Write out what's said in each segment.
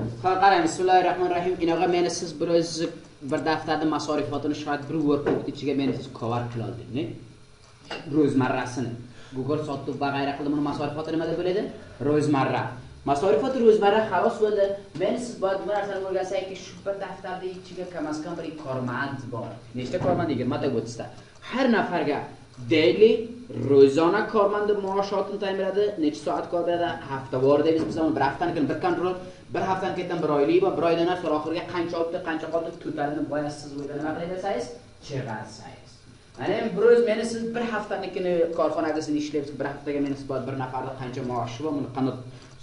Qarang, bismillahirrohmanirrohim. Inoga meni siz bir o'zingiz bir daftarda masorifotini shoyat bir workbook ichiga meni siz cover qila oldingiz, ne? Ro'zmarrasini. Google sotib va g'ayra qilib buni masorifoti nima deb bo'ladi? Ro'zmarra. Masorifot ro'zmarra xalos bo'ldi. Men siz bu narsani o'rgansangki, shu bir daftarda ichiga kam bir kormand bor. Nechta kormand? 20 ta 30 ta. Har nafarga daily ro'zona kormanda maoshotini tayinladi. Necha soat kor beradi? Haftavor deymiz biz uni bir haftani bir kontrol, bir haftani ketdan bir oylik va bir oydan so'ng oxiriga qancha olibdi, qancha qoldi, totalini boyasiz o'yda nima qilaversangiz, chiqarsangiz. Mana bir o'z meni siz bir haftanikini korxonada siz ishlaysiz, bir haftaga meni siz bir nafarda qancha maoshi va buni qanday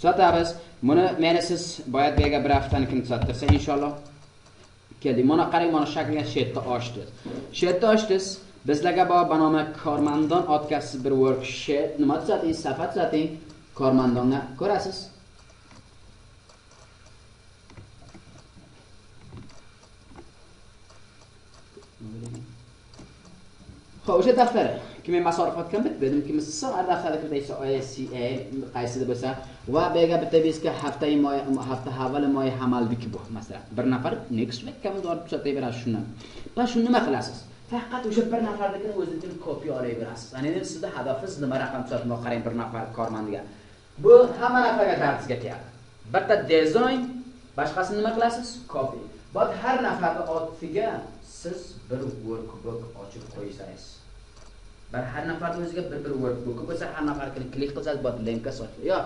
sotamiz. Buni meni siz boyat bega bir haftanikini sottirsa inshaalloh keldi. Mana qarang, mana shaklga shetda ochdi. Shetda ochdiz. Bizlarga bor banoma kormandon o'tkazsiz bir worksheet, nima tuzating, safa tuzating, kormandonni ko'rasiz. Xo'p, o'sha daftar kim masorifat kam bitdim, kim siz daftarda kiraysa OSCA qaysida bo'lsa va bega bitta bizga hafta avval moy hamaldiki bu, masalan, bir nafar next week kam dorib tuzataverasiz shundan. Va shuni nima qilasiz? Faqat o'sha bir nafarnikini o'zingiz kopiya olaverasiz. Ana endi sizda hadafingiz nima raqam sotmoq qarang bir nafar kormandiga. Bu hamma nafarga darsga keladi. Bitta dizayn, boshqasini nima qilasiz? Kopiya. Bu har nafarning ortiga siz bir workbook ochib qo'ysangiz. Har nafar o'ziga bir workbook bo'lsa, har nafarga klik qilsangiz bu linkka sochiladi. Yo,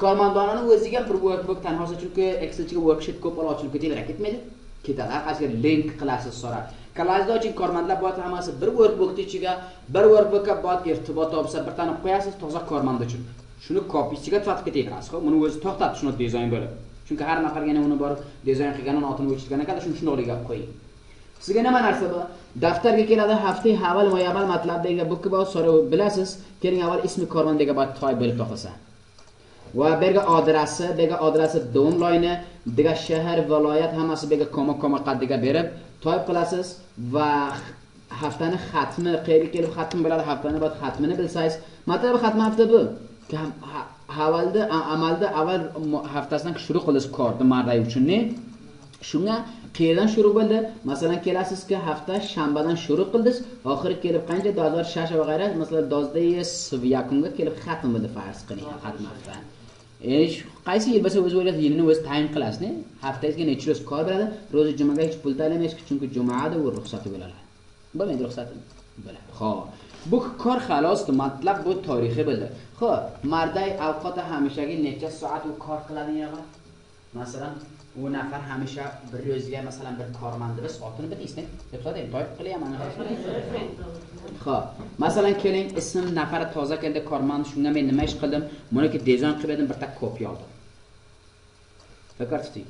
kormandonaning o'ziga bir workbook tanhosa chunki Excel'ga worksheet ko'p ochilib ketmaydi. Ketadi. Qashqar link qilasiz so'ra. Kalazda uchun kormandlar bot hammasi bir workbook ichiga, bir workbookga bot irtibot topsa, bir tani qo'yasiz toza kormand uchun. Shuni kopiyasiga sotib ketaverasiz. Xo'p, buni o'zi to'xtatib shuni dizayn bo'lib. Chunki har nafarga uni borib dizayn qilganini otini o'chirganda qada shuni o'rniga qo'ying. Sizga nima narsa bu? Daftarga keladi, hafta avval mo'yabal matlabdagi bu bor so'rab bilasiz. Keling avval ismi kormandaga bot toy bo'lib to'qilsa. Va berga adresi dom layni, diga shahar, viloyat hammasi berga koma qaddiga berib toyib qilasiz va haftani xatmi qayerga kelib xatm bo'ladi, haftani bot xatmini bilsangiz, matlab xatmi hafta bu. Amalda avval haftasidan shuru qilish kordi marray uchun ne? Shunga qayerdan shuru bo'ldi? Masalan, kelasizki hafta shanbadan shuru qildingiz, oxiri kelib qancha dozlar shasha va g'ayrat, masalan, dozda yakunga kelib xatm bo'ldi farz qiling, xatm hafta. Qaysi yil bo'lsa o'z o'ylab yilni o'z tayin qilasiz, ne? Haftasiga necha ro'z kor beradi? Ro'zi jumaga hech pul to'lamaysiz, chunki jumada u ruxsati bo'ladi. Bo'lmaydi ruxsati. Bo'ladi. Xo'p. Bu kor xalosdi, matlab bu tarixiy bo'ldi. Xo'p, marday avqati hamishagi necha soat u kor qiladi yana? Masalan, u nafar hamisha bir o'ziga masalan bir kormandimiz otini bilasizmi? Deb so'rayman, to'y qilyapman. Xo'p, masalan keling, ism nafari toza keldi kormand, shunga men nima ish qildim? Buniki dizayn qilib bir ta kopiya oldim. Faqat tuting.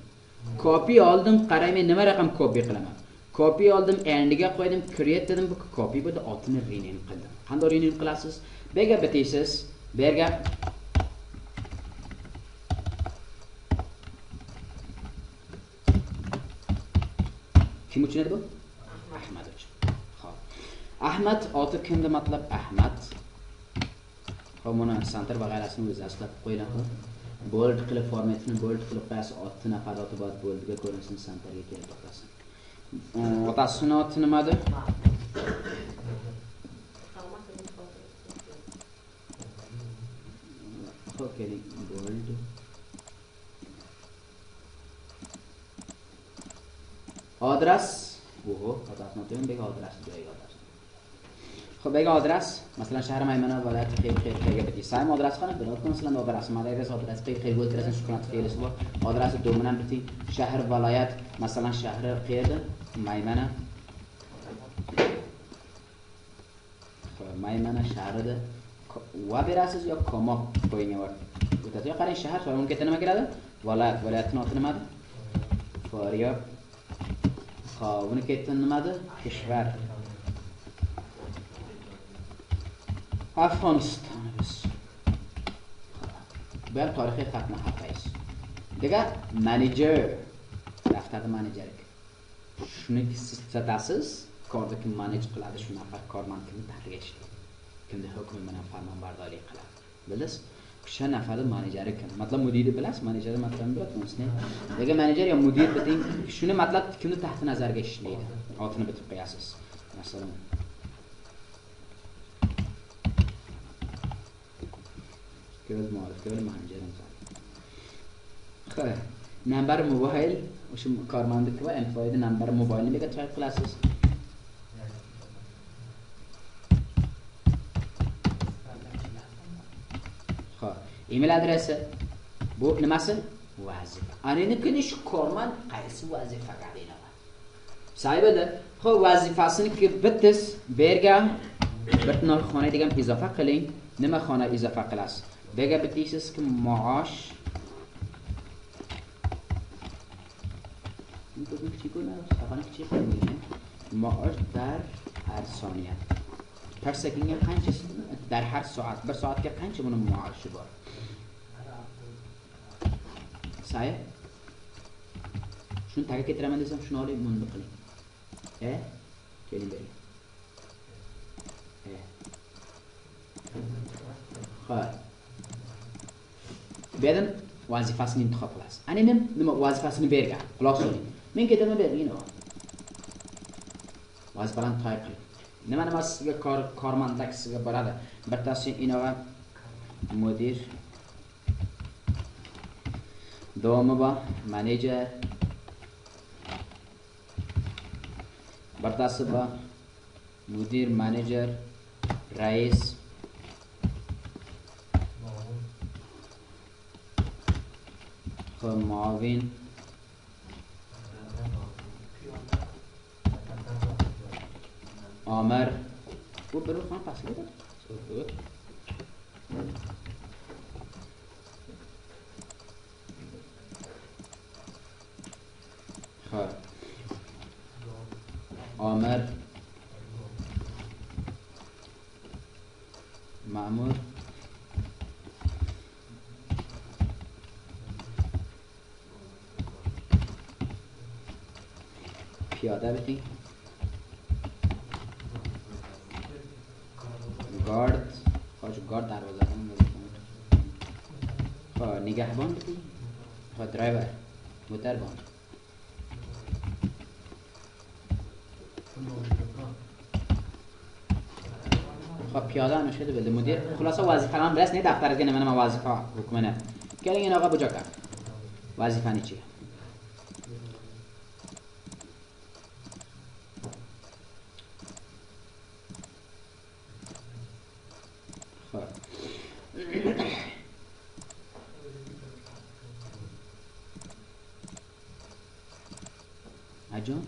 Kopiya oldim, qarayman nima raqam kopiya qilaman. Kopiya oldim, endiga qo'ydim, create dedim, bu kopiya bo'ldi, otini rename qildim. Qanday rename qilasiz? Bega bitasiz, berga kim uchun edi bu? Ahmad uchun. Xo'p. Ahmad oti kimda matlab Ahmad. Xo'p, buni center va g'ayrasini o'zi aslab qo'yiladi. Bold qilib formatini bold qilib qo'yasiz, otni nafar oti bor boldga ko'rinsin, centerga kelib to'xtasin. Otasini oti nimadi? Xo'p, keling, bold. Adres, otasini otini bega adres joyiga adres. Xo'p, bega adres, masalan shahar Maymana viloyati qayerga bitti. Sam adres qani? Bilot masalan adres, madaygas adres qayerga o'tkazasiz, shukunat fe'lisi bor. Adresi dominan bitti. Shahar viloyat, masalan shahri qayerda? Maymana. Xo'p, Maymana shahrida va berasiz yo koma qo'ying va o'tasiz. Qarang, shahar so'ng unga nima keladi? Viloyat, viloyatning oti nimadi? Faryab. Xo'p, buni ketdan nimadi? Kishvar. Afg'oniston biz. Bir tarixiy xatni haqlaysiz. Degan manager, daftarda menejer. Shuni siz sotasiz, korda kim manage qiladi, shunaqa kormand kimni tahtiga ishlaydi. Kimni hukm bilan farmonbardorlik qiladi. Bildingiz? چه نفر منیجر کن مطلب مدیر بلاس منیجر مطلب برات اونسنه دیگه منیجر یا مدیر بدین شونه مطلب کنه تحت نظر گشتید آتنه به طبق اساس مثلا که از معرفی ولی منیجر خب نمبر موبایل وش کارمند که با انفاید نمبر موبایل میگه تایپ کلاسز خب ایمیل ادرس bu nimasi vazifa ana endi kunish korman qaysi vazifa qiladi sahibidir xo'p vazifasini bittasi berga bir xona degan izofa qiling nima xona izofa qilasiz berga bitisizki maosh maosh dar har soniya per sekundga qancha dar har soat bir soatga qancha buni maoshi bor Saya, şunu takip ettiremem desem şunu alayım bunu kılayım. Gelin beri. Hayır. Benim vazifasını intikap kılasın. Annem vazifasını berge. Kulak söyleyeyim. Men ketime bergin o. Vazifalarni tayyor qiling. Nima nima sizga kormandlik sizga boradi. Bittasi inova mudir Davomi bor manager bittasi bor mudir manager rais muavin amir bu bir xona paslidir Amir Ma'mur Piyoda biting Guard Xo'sh guard darvozadan xo'sh nigahbon biting xo'sh driver motorbon خب پیاده نشده بده مدیر خلاصه وظیفه هم برس نه دفتر از نمیدونم وظیفه حکومت گلین این آقا بجا کرد وظیفه نی چیه خب اجان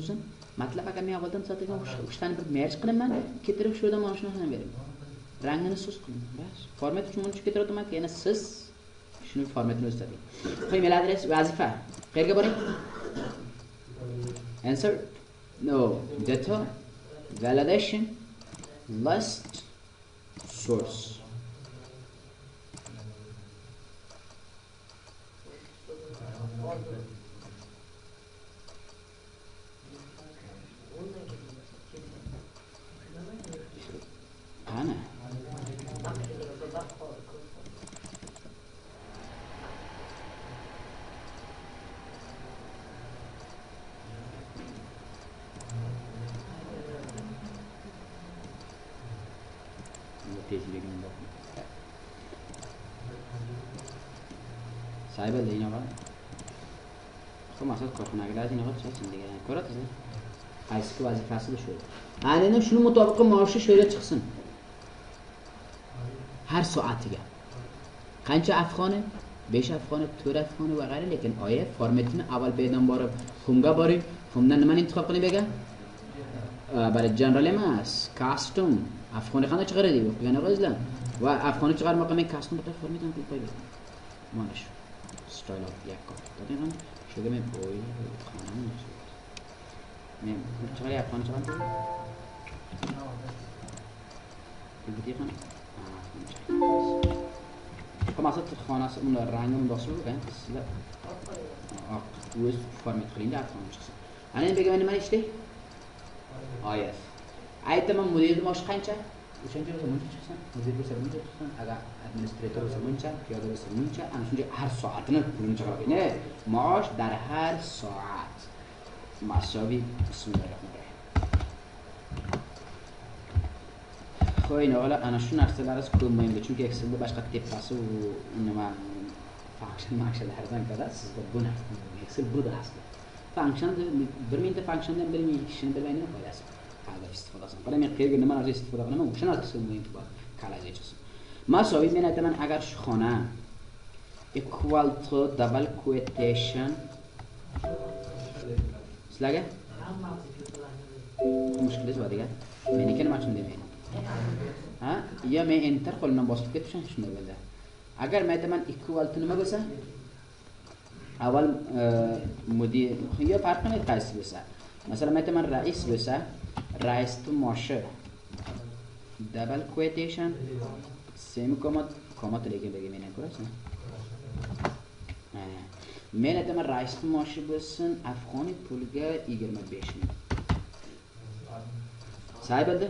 uzun matlab agar men avvaldan sotgan uchtani bir merch qilaman ketirib shu yerdan mana shu narsani beraman rangini suz qiling bas format uchun uni ketiraman yana siz shuni formatini o'zgartiring email adres vazifa qayerga boring answer no data validation list source Ana. Tezligini bakın. Sahibi de yine var. Ko'masat korxonaga yine var chechin degan. Ko'radingizmi? Qaysi vazifasi de shu. Aynan shuni mutobiq maoshi shu yerga chiqsin. Har soatiga. Qancha afg'oni? 5 afg'oni, 4 afg'oni va g'ayri, lekin oya formatini avval berdan borib, xumga boring. Xumdan nimani intiqob qiling bega? Baribir general emas, custom. Afg'oni qanday chiqaradi? O'qigan o'zingizlar. Va afg'oni chiqarmoqqa men custom bitta formatini qilib qo'ydim. Mana shu. Style of yakko. To'g'rimi? Shuga men qo'ydim. Men chiqaryapman, chiqaryapman. Bitti Ko'masat xonasi unda rangi mundoqsiz bo'lgan. Sizlar oq o'z format qiling, afg'on chiqsin. Ana endi nima ishlaydi? Oyat. Aytaman mudirning maoshi qancha? o'shancha bo'lsa buncha chiqsin, mudir bo'lsa buncha chiqsin, agar administrator bo'lsa buncha, piyoda bo'lsa buncha, ana shuncha har soatini pulini chiqarib. Ne? Maosh dar har soat. Masoviy bismillahirrohmanirrohim. Xo'jayini ola ana shu narsalarni ko'rmayman, chunki Excelda boshqa tepasi u nima function ko'ra sizda buni Excel bu da asli. Function bir mingta functiondan bir ming kishini bilmayman foydasi. Qanday istifodasini. Qara men qayerga nima narsa istifoda qilaman, o'sha narsani muhim bor. Qalaga chiqsin. Masoviy men aytaman agar shu xona equal to double quotation sizlarga mushkulingiz bor degan. Meniki nima uchun demayman. Ha? Ya men enter qo'limdan bosib ketishim shunday bo'ldi. Agar men aytaman equal to nima bo'lsa, avval mudir yo farqi nima qaysi bo'lsa. Masalan, men aytaman rais bo'lsa, rais to moshi double quotation semicolon comma lekin men ko'rasan. Men aytaman rais to moshi bo'lsin, afg'oniy pulga 25 ming. Say bo'ldi?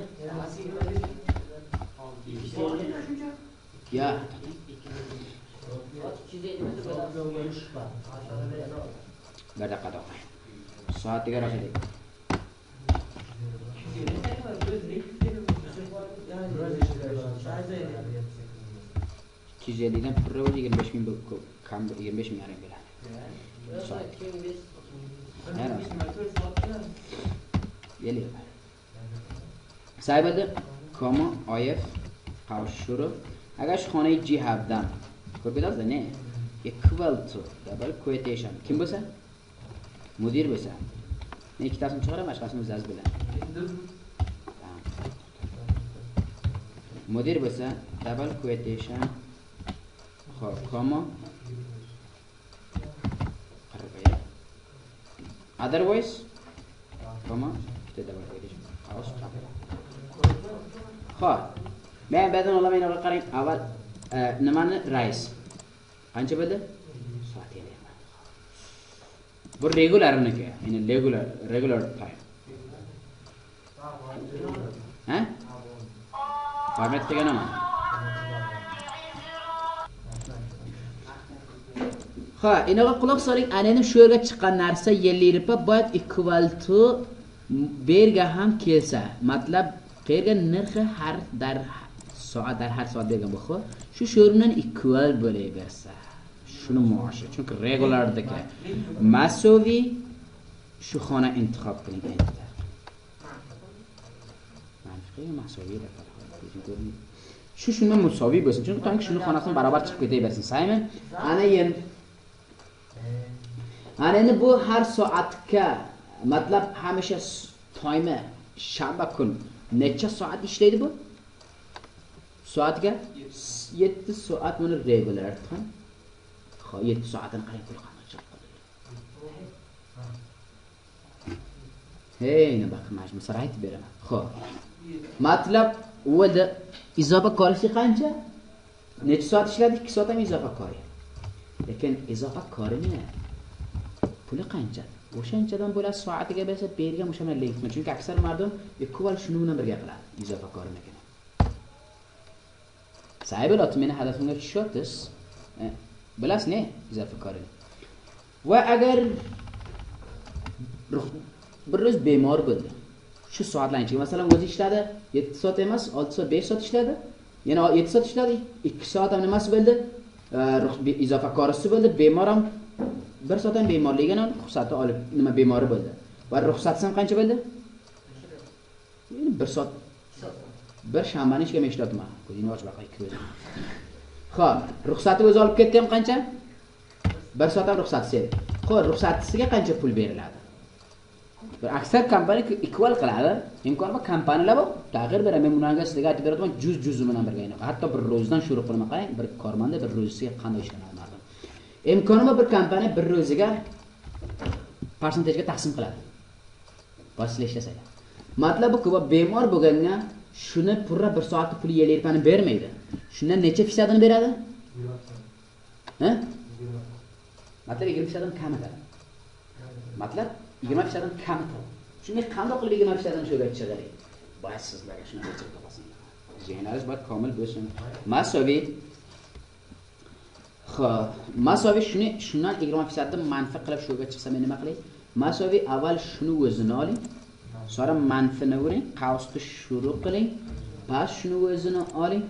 Ya. Bir dakika daha. Saatiga rashidi. 250'den pırra 25 bin kam 25 bin yarım bile. Her olsun. Geliyor. Saybadı koma ayef kavşuru. Agar şu xonayı G17 ko'rib ne? Equal to double quotation. Kim bo'lsa? Mudir bo'lsa. Men ikkitasini chiqaraman, boshqasini o'zingiz bilan. Mudir bo'lsa double quotation xo'p, comma otherwise comma double quotation. Xo'p. Men badan olamayman, o'rga qarang. Avval nimani rais? Qancha bo'ldi? Soat elaman. Bu regularniki, ya'ni regular time. Ha? Format deganaman. Ha, inoga quloq soling, anani shu yerga chiqqan narsa yelirpa boyat equal to berga ham kelsa, matlab qayerga narxi har dar soat dar har soat bergan bo'lsa, shu o'rnidan equal bo'laversa, shuni maoshi. Chunki regulardagi masoviy shu xona intihob qiling endi. Manfiy masoviy deb qarang. Shunga musoviy bo'lsin. Chunki tanki shuni xonasidan barobar chiqib ketaversin. Saymi? Ana bu har soatga matlab hamisha time shanba kun necha soat ishlaydi bu? Soatga 7 soat buni regular time. Xo'p, 7 soatdan qarang pul qancha chiqib qoldi. Hey, nima qilmash, misol aytib beraman. Xo'p. Matlab o'da izofa korishi qancha? Necha soat ishladi? 2 soat ham izofa kori. Lekin izofa korini puli qancha? O'shanchadan bo'ladi soatiga bersa bergan o'shaman lekin. Chunki aksar mardum equal shuni bilan birga qiladi. Izofa korini. Saybilat meni hadafimga tushyapsiz. Bilasizmi ne? Izofa korini. Va agar bir ro'z bemor bo'ldi. Shu soatlar ichiga masalan o'zi ishladi, 7 soat emas, 6 soat, 5 soat ishladi. Yana 7 soat ishladi, 2 soat ham nimasi bo'ldi? Izofa korisi bo'ldi, bemor ham 1 soat ham bemorligini ruxsati olib, nima bemori bo'ldi. Va ruxsatsi ham qancha bo'ldi? 1 soat. Bir shanbani ishga men ishlatma. Ko'zingni och baqa 2 ko'z. Xo'p, ruxsati o'zi olib ketdi ham qancha? 1 soat ham ruxsatsi edi. Xo'p, ruxsatisiga qancha pul beriladi? Bir aksar kompaniya equal qiladi. Imkon bor kompaniyalar bor. Tag'ir beraman, men bunga sizga aytib beraman, juz bilan birga. Hatto bir ro'zdan shuru qilaman. Qarang, bir kormanda bir ro'ziga qanday ishlanadi. Imkoni bor bir kompaniya bir ro'ziga persentejga taqsim qiladi. Boshqa ishlasaydi. Matlabi ku bemor bo'lganda shuni purra 1 soat pul yelerpani bermaydi. Shundan necha fisadini beradi? Ha? Matlab 20% kam etadi. Matlab 20% kam etadi. Shunga qanday qilib 20% shu yerga chiqaring? Boy sizlarga shuni aytib qo'yasan. zehningiz باید کامل bo'lsin. مساوی خب مساوی shundan 20% ni manfi qilib shuga chiqsa men nima qilay? Masovի avval shuni o'zini oling, sonra manfini uring, qavsni shuru qiling, past shuni o'zini oling.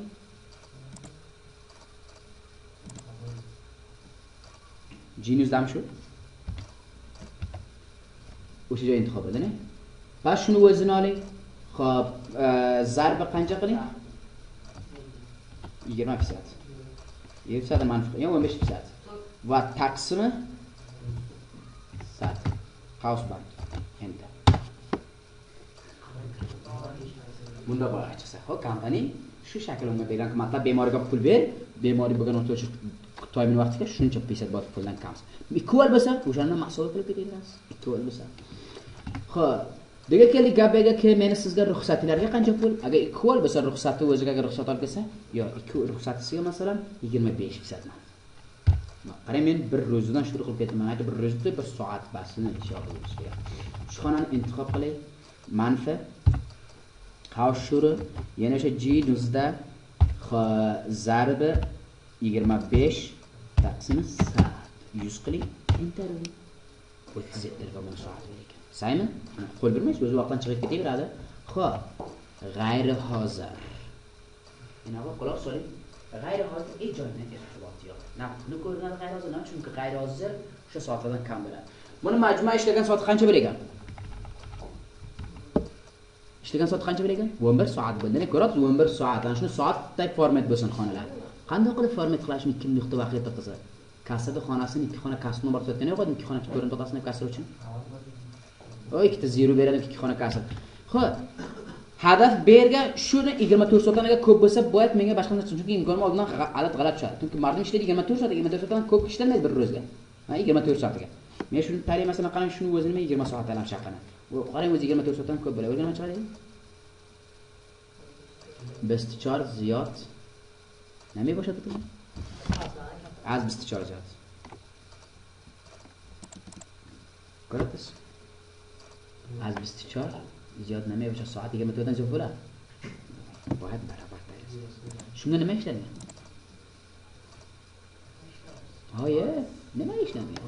Jinuzdan shu. O'sha joy intihob eding. Past shuni o'zini oling. Xo'p, zarba qancha qiling? 20%. 20% manfi, yo'q 15%. Va taqsimi 100. House bank. Endi. Bunda bor chiqsa, xo'p, kompaniya shu shaklda bergan matlab bemorga pul ber, bemori bo'lgan o'rtacha to'ymin vaqtiga shuncha % puldan kamiz. Equal bo'lsa, o'shani mahsul qilib ketamiz. Equal bo'lsa. Xo'p, degan keldik gapiga ki meni sizga ruxsatlarga qancha pul? Agar equal bo'lsa ruxsati o'ziga ruxsat olib kelsa, yo equal ruxsatisiga masalan 25%. Qarang men bir ro'zidan shuru qilib ketaman. Aytib bir ro'zda bir soat basini inshaalloh bo'lsa. Shu xonani intihob qilay. Manfi qavshuri yana o'sha G-nuzda zarbi 25 taqsimi 100 qiling. Enter. 37 ga buni soat ekan. Saymi? Qo'l bermaysiz, o'zi vaqtdan chiqib ketaveradi. Xo'p, g'ayri hozir. Mana bu quloq soling. G'ayri hozir hech joydan irtiboti yo'q. Naqdni ko'rinadi g'ayri hozir, chunki g'ayri hozir o'sha soatlardan kam bo'ladi. Buni majmua ishlagan soat qancha bo'lar? İşlegan soat qancha bo'lar? 11 soat bo'ldi. Demak, ko'rasiz 11 soat. Ana shuni soatday format bo'lsin xonalar. Qanday qilib format qilishni 2 nuqta vaqtda qizi. Kassada xonasini 2 xona kassa nomor sotgan yo'q, 2 xona ko'rinib to'tasini kassa uchun. O ikkita 0 beradi 2 xona kassa. Xo'p. Hadaf berga shuni 24 soatdan ko'p bo'lsa, bo'yat menga boshqa narsa chunki imkonim oldindan adad g'alab chiqadi. Chunki mardum ishlaydi 24 soatdan ko'p ishlamaydi bir ro'zga. 24 soatga. Men shuni tariy masalan qarang shuni o'zini 20 soatdan ham shaqani. Qarang o'zi 24 soatdan ko'p bo'ladi. O'rganib chiqadi. 24 ziyod. Nima bo'shadi bu? Az 24 ziyod. Ko'rasiz? Az 24 ziyod nima bo'shadi? Soat 24 dan ziyod bo'ladi. Vohid barabar tayyor. Shunga nima ishlangan? Oye, nima ishlangan?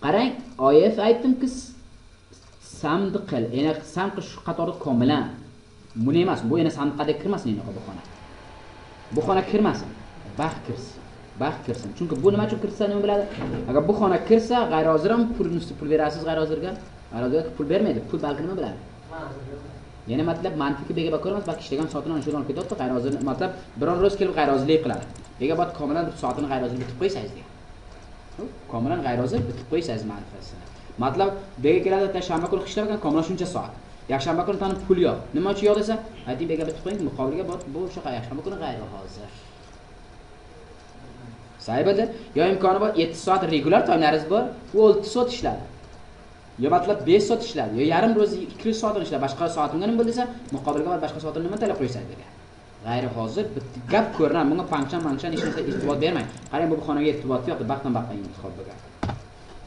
Qarang, oyef aytdim-ki samdi qil. Yana sam qil shu qatorda komilan. Buni emas, bu yana sandiqqa kirmasin endi bu xona. Bu xona kirmasin. Baxt kirsin. Baxt kirsin. Chunki bu nima uchun kirsa nima biladi? Agar bu xona kirsa, g'ayriozir ham pul berasiz g'ayriozirga. G'ayriozirga pul bermaydi. Pul balki nima biladi? Yana matlab mantiqi bega ko'ramiz, balki ishlagan soatini ana shundan olib ketadi, g'ayriozir matlab biron ro'z kelib g'ayriozirlik qiladi. Bega bot komilan soatini g'ayriozir bitib qo'ysangiz degan. Komilan g'ayriozir bitib qo'ysangiz manfaatini. Matlab bega keladi, shanba kuni ishlagan komilan shuncha soat. Yakshanba kuni tanib pul yo'q. Nima uchun yo'q desa, ayting bega bitib qo'ying, muqobilga bu o'sha yakshanba kuni g'ayri hozir. Saybada yo imkoni bor 7 soat regular taymlaringiz bor, u 6 soat ishladi. Yo matlab 5 soat ishladi, yo yarim ro'z 2 soat ishladi. Boshqa soatimga nima bo'ldi desa, muqobilga boshqa soatini nima talab qo'ysangiz degan. G'ayri hozir bitta gap ko'rinadi. Bunga function hech narsa e'tibor bermang. Qarang bu xonaga e'tibor yo'q, baxtdan intihob bo'lgan.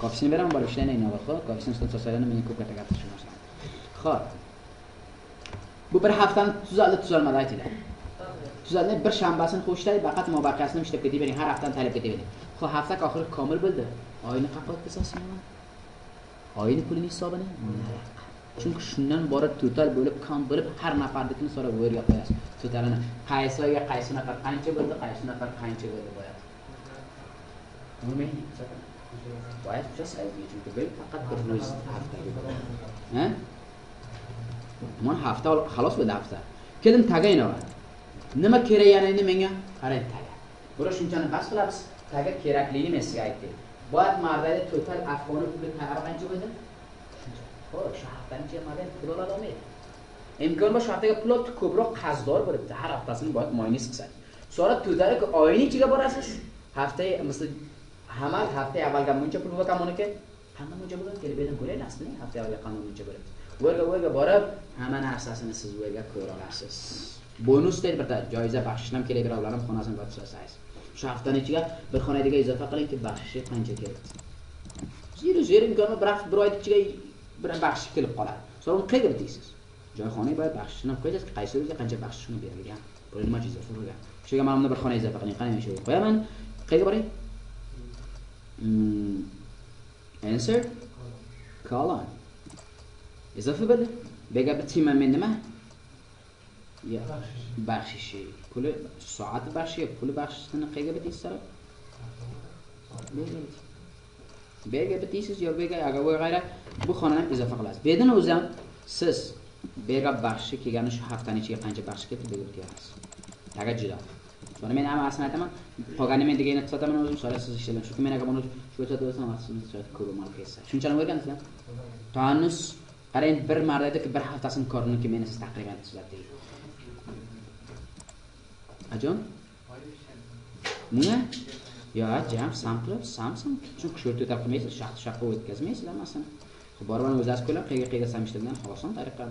Kofisini beraman, borib ishlayman, xo'p. Kofisini so'rasangiz meni ko'p katta gapirishim. Xo'p. Bu bir haftani tuzalmadi aytinglar. Tuzalmay bir shanbasini qo'shlaydi, faqat muvaffaqiyatini ishlab ketavering, har haftani talab ketavering. Xo'p, hafta oxiri komil bo'ldi. Oyni qanday qilsasizmi? Oyni pulini hisobini? Chunki shundan borib total bo'lib, kam bo'lib har nafarnikini so'rab o'rga qo'yasiz. Totalini qaysiga qaysi nafar qancha bo'ldi, qaysi nafar qancha bo'ldi bo'yadi. Umumiy boyat jasaydi chunki bu faqat bir ro'z haftaga bo'ladi. Ha? Mana hafta xalos bo'ldi hafta. Keling tagaynaman. Nima kerakligini menga qarang taga. Buni shunchani bas qilamiz. Taga kerakligini men sizga aytdim. Boyat mardada total afg'oni puli tayyor qancha bo'ldi? Xo'sh, shu haftaning mardan pul ola olmaydi. Imkon bor shu haftaga pul olib ko'proq qarzdor bo'libdi. Har haftasini boyat moynis qilsangiz. Sonra to'dalik oyning ichiga borasiz. Haftaga misol hamal haftaga avvalga buncha pul bo'lgan buniki qanday buncha bo'ladi? Kelib berib ko'raylik aslida haftaga avvalga qanday buncha bo'ladi. O'rga borib, hamma narsasini siz o'rga ko'ra olasiz. Bonusday bir joyiza baxshishni ham kerak birovlarning xonasini boshlasangiz. Shu haftaning ichiga bir xonaga izofa qilingki, baxshi qancha kerak. Zero imkoni bir oy ichiga bir baxshi kelib qoladi. So'ng qayerga deysiz? joyxonaga boya baxshishni qo'yasiz, qaysi o'ziga qancha baxshishni berilgan. Buni nima izofa qilgan? Shuga mana bunda bir xona izofa qiling. Qani shu qo'yaman. Qayerga boray? Answer colon. İzofa bo'ldi. Bega bitmayman men nima? Ya baxshishi. Puli soat baxshi, puli baxshishini qayerga bitaysiz? Bega bitaysiz yo bega agar voy g'ayra bu xonani izofa qilasiz. Bu yerdan o'zi ham siz bega baxshi kelgani shu haftaning ichiga qancha baxshi ketdi deb o'tyapsiz. Taga juda. Shuni men ham aslida aytaman, qolganini men degani hisobaman o'zim so'raysiz ishlayman. Chunki men agar buni shu o'tadi bo'lsam aslida ko'p mal kelsa. Shunchalik o'rgansizlar. Tonus qarang bir mardadagi bir haftasini ko'riniki meni siz taqriban tuzatdingiz. Ajon? Nima? Ya, jam sample, samsam. Chunki shu yerda taqmaysiz, shaqqa o'tkazmaysiz hammasi. Borban o'zingiz ko'rib, qayerga sam ishlaydigan oson tariqa.